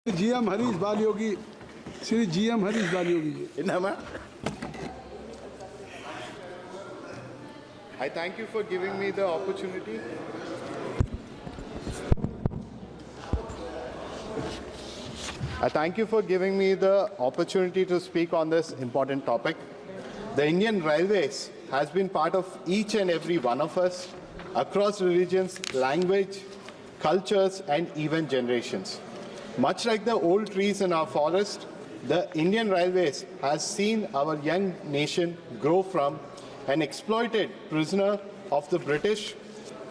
GM Harish Balyogi, Sri GM Harish Balyogi. I thank you for giving me the opportunity. I thank you for giving me the opportunity to speak on this important topic. The Indian Railways has been part of each and every one of us across religions, language, cultures, and even generations. Much like the old trees in our forest, the Indian Railways has seen our young nation grow from an exploited prisoner of the British,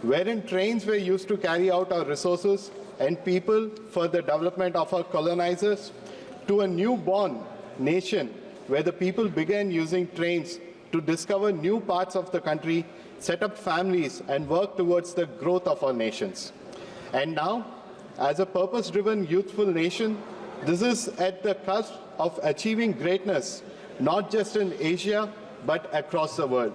wherein trains were used to carry out our resources and people for the development of our colonizers, to a newborn nation where the people began using trains to discover new parts of the country, set up families, and work towards the growth of our nations. And now, as a purpose-driven, youthful nation, this is at the cusp of achieving greatness, not just in Asia, but across the world.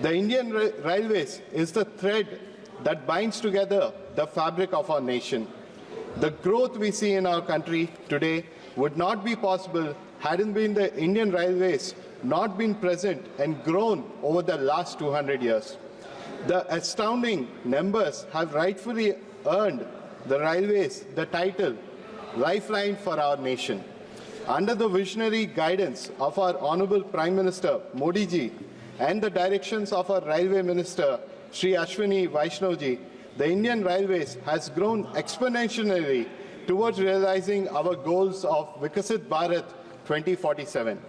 The Indian Railways is the thread that binds together the fabric of our nation. The growth we see in our country today would not be possible hadn't been the Indian Railways not been present and grown over the last 200 years. The astounding numbers have rightfully earned the railways the title Lifeline for our nation. Under the visionary guidance of our Honorable Prime Minister Modi ji and the directions of our Railway Minister Shri Ashwini Vaishnavji, the Indian Railways has grown exponentially towards realizing our goals of Vikasit Bharat 2047.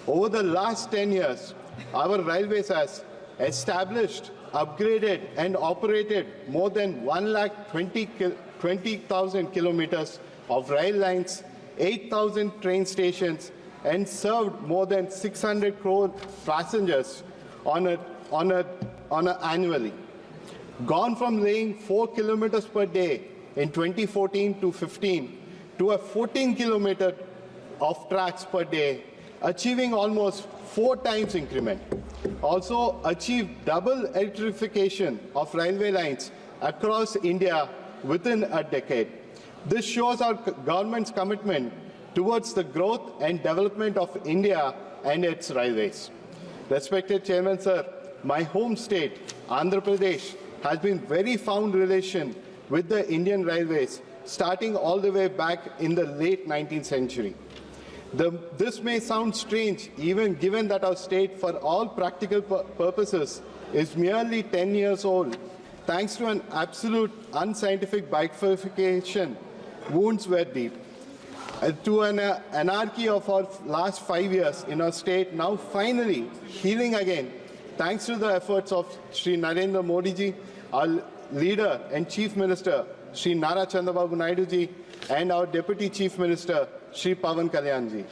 Over the last 10 years, our railways has established, upgraded and operated more than 1,20,000 kilometers of rail lines, 8,000 train stations, and served more than 600 crore passengers annually. Gone from laying 4 kilometers per day in 2014 to 15 to a 14 kilometer of tracks per day, achieving almost 4 times increment. Also achieved double electrification of railway lines across India within a decade. This shows our government's commitment towards the growth and development of India and its railways. Respected Chairman, sir, my home state, Andhra Pradesh, has been very fond relation with the Indian Railways, starting all the way back in the late 19th century. This may sound strange, even given that our state, for all practical purposes, is merely 10 years old. Thanks to an absolute unscientific bifurcation, wounds were deep. To an anarchy of our last 5 years in our state, now finally healing again, thanks to the efforts of Shri Narendra Modi ji, our leader and Chief Minister, Shri Nara Chandrababu Naidu ji, and our Deputy Chief Minister, Shri Pawan Kalyan ji.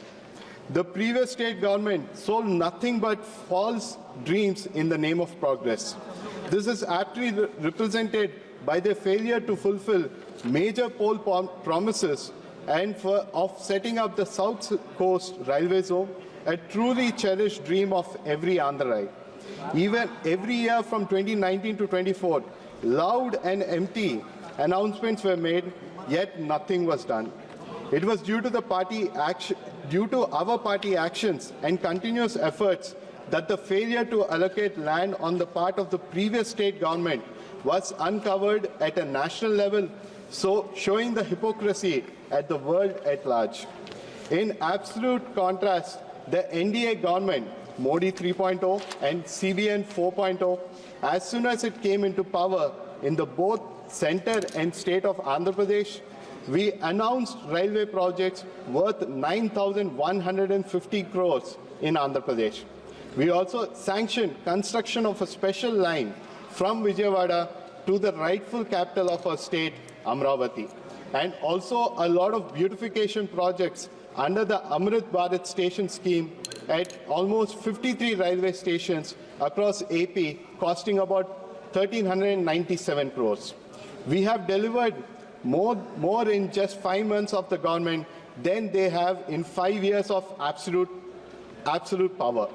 The previous state government sold nothing but false dreams in the name of progress. This is aptly represented by their failure to fulfill major poll promises and of setting up the South Coast Railway Zone, a truly cherished dream of every Andhraite. Even every year from 2019 to 24, loud and empty announcements were made, yet nothing was done. It was due to our party actions and continuous efforts that the failure to allocate land on the part of the previous state government was uncovered at a national level, so showing the hypocrisy at the world at large. In absolute contrast, the NDA government, Modi 3.0 and CBN 4.0, as soon as it came into power in the both center and state of Andhra Pradesh, we announced railway projects worth 9,150 crores in Andhra Pradesh. We also sanctioned construction of a special line from Vijayawada to the rightful capital of our state, Amravati, and also a lot of beautification projects under the Amrit Bharat station scheme at almost 53 railway stations across AP, costing about 1,397 crores. We have delivered more in just 5 months of the government than they have in 5 years of absolute power.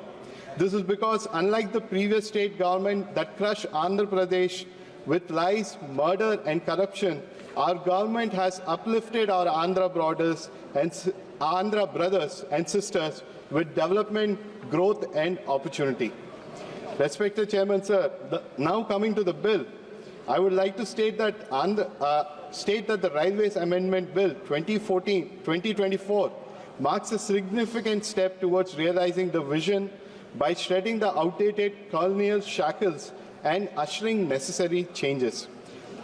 This is because, unlike the previous state government that crushed Andhra Pradesh with lies, murder, and corruption, our government has uplifted our Andhra brothers and sisters with development, growth, and opportunity. Respected Chairman, sir, now coming to the bill, I would like to state that the Railways Amendment Bill 2024 marks a significant step towards realizing the vision by shredding the outdated colonial shackles and ushering necessary changes.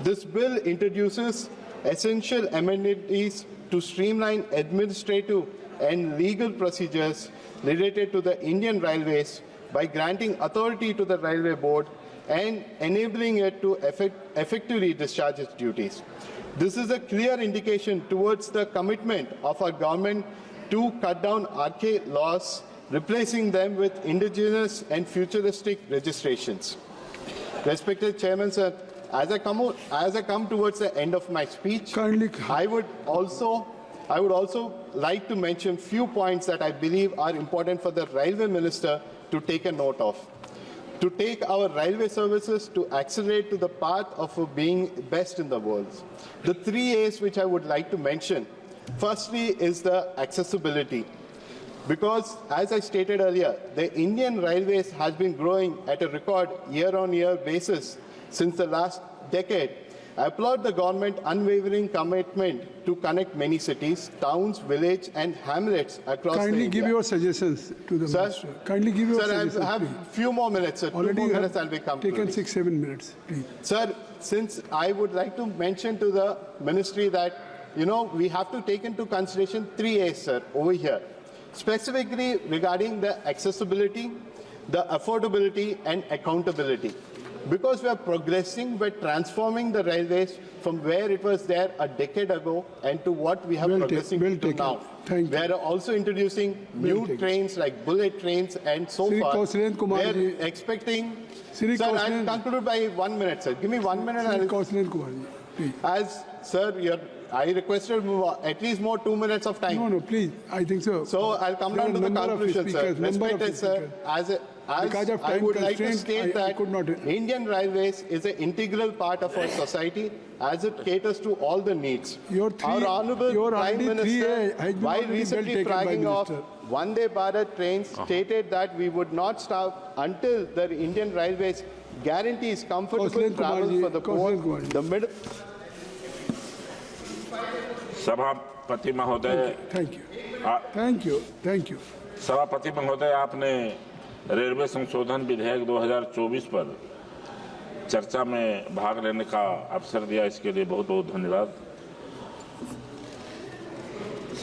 This bill introduces essential amenities to streamline administrative and legal procedures related to the Indian Railways by granting authority to the Railway Board and enabling it to effectively discharge its duties. This is a clear indication towards the commitment of our government to cut down archaic laws, replacing them with indigenous and futuristic registrations. Respected Chairman, sir, as I come towards the end of my speech, I would also like to mention few points that I believe are important for the Railway Minister to take a note of. To take our railway services to accelerate to the path of being best in the world. The 3 A's which I would like to mention. Firstly is the accessibility. Because as I stated earlier, the Indian Railways has been growing at a record year-on-year basis since the last decade. I applaud the government's unwavering commitment to connect many cities, towns, villages, and hamlets across Kindly India. give your suggestions to the Minister. Kindly give your suggestions. Sir, I have few more minutes, sir. Already 2 more minutes I'll be taken 6-7 minutes, please. Sir, since I would like to mention to the ministry that, we have to take into consideration 3 A's, sir, over here. Specifically regarding the accessibility, the affordability, and accountability. Because we are progressing, we're transforming the railways from where it was there a decade ago and to what we have progressing to now. Thank we you. are also introducing new trains like bullet trains and so Shri far. Kaushalen Kumar ji. We're expecting... Shri Sir, Kaushalen- I'll conclude by 1 minute, sir. Give me 1 minute. Shri And Kaushalen Kumar ji, please. as, sir, I requested at least more 2 minutes of time. No, please. I think so. So I'll come There down are to the number of conclusion, sir. speakers, number of Respected, sir, speakers. Because of I time would like to constraint, state I that could not- Indian Railways is an integral part of our society as it caters to all the needs. Your Honorable Prime RD 3A Minister, has been while already well recently taken by flagging off Minister. Vande Bharat trains, stated that we would not stop until the Indian Railways guarantees comfortable Kaushalen Kumar travel ji, for the poor, Kaushalen Kumar ji. the middle. सभापति महोदय, thank you सभापति महोदय, आपने railway संशोधन विधेयक 2024 पर चर्चा में भाग लेने का अवसर दिया, इसके लिए बहुत बहुत धन्यवाद।